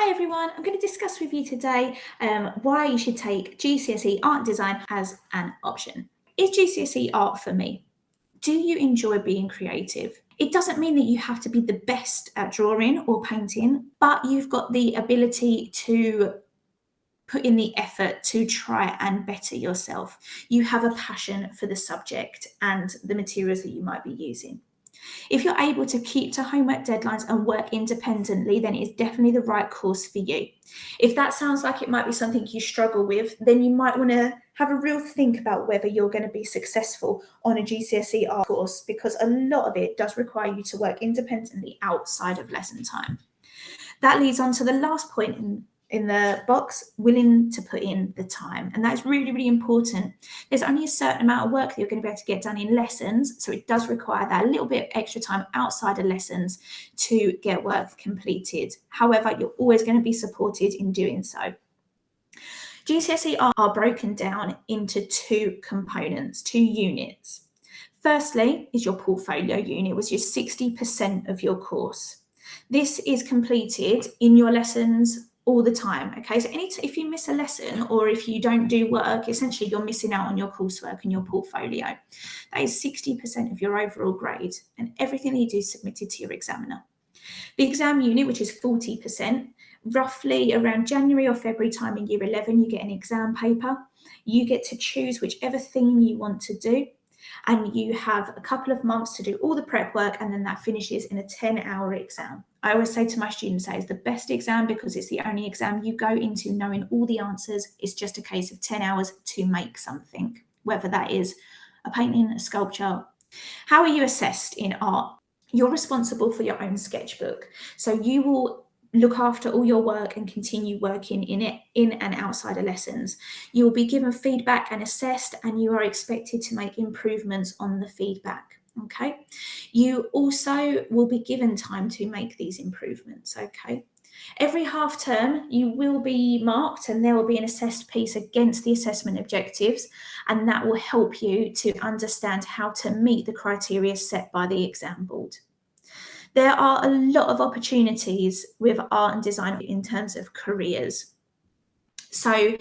Hi everyone, I'm going to discuss with you today why you should take GCSE Art and Design as an option. Is GCSE art for me? Do you enjoy being creative? It doesn't mean that you have to be the best at drawing or painting, but you've got the ability to put in the effort to try and better yourself. You have a passion for the subject and the materials that you might be using. If you're able to keep to homework deadlines and work independently, then it's definitely the right course for you. If that sounds like it might be something you struggle with, then you might want to have a real think about whether you're going to be successful on a GCSE art course, because a lot of it does require you to work independently outside of lesson time. That leads on to the last point in the box, willing to put in the time. And that's really, really important. There's only a certain amount of work that you're going to be able to get done in lessons. So it does require that little bit of extra time outside of lessons to get work completed. However, you're always going to be supported in doing so. GCSE are broken down into two components, two units. Firstly is your portfolio unit, which is 60% of your course. This is completed in your lessons all the time. Okay, so if you miss a lesson or if you don't do work, essentially you're missing out on your coursework and your portfolio. That is 60% of your overall grade, and everything that you do is submitted to your examiner. The exam unit, which is 40%, roughly around January or February time in year 11, you get an exam paper. You get to choose whichever theme you want to do, and you have a couple of months to do all the prep work, and then that finishes in a 10-hour exam. I always say to my students that it's the best exam because it's the only exam you go into knowing all the answers. It's just a case of 10 hours to make something, whether that is a painting, a sculpture. How are you assessed in art? You're responsible for your own sketchbook. So you will look after all your work and continue working in it in and outside of lessons. You will be given feedback and assessed, and you are expected to make improvements on the feedback. Okay. You also will be given time to make these improvements. Okay. Every half term, you will be marked and there will be an assessed piece against the assessment objectives, and that will help you to understand how to meet the criteria set by the exam board. There are a lot of opportunities with art and design in terms of careers. So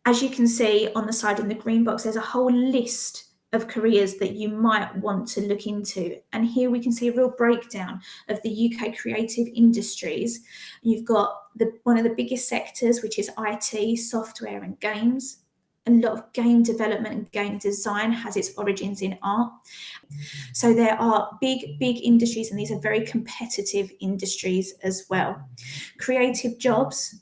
as you can see on the side in the green box, there's a whole list of careers that you might want to look into. And here we can see a real breakdown of the UK creative industries. You've got one of the biggest sectors, which is IT, software and games. A lot of game development and game design has its origins in art. So there are big industries, and these are very competitive industries as well. Creative jobs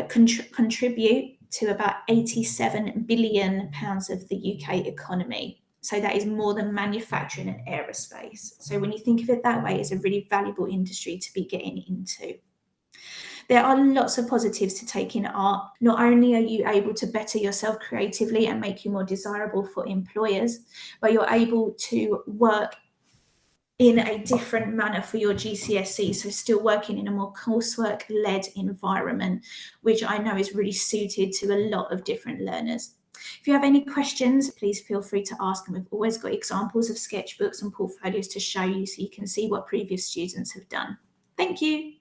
contribute to about 87 billion pounds of the UK economy. So that is more than manufacturing and aerospace. So when you think of it that way, it's a really valuable industry to be getting into. There are lots of positives to taking art. Not only are you able to better yourself creatively and make you more desirable for employers, but you're able to work in a different manner for your GCSE, so still working in a more coursework-led environment, which I know is really suited to a lot of different learners. If you have any questions, please feel free to ask, and we've always got examples of sketchbooks and portfolios to show you so you can see what previous students have done. Thank you.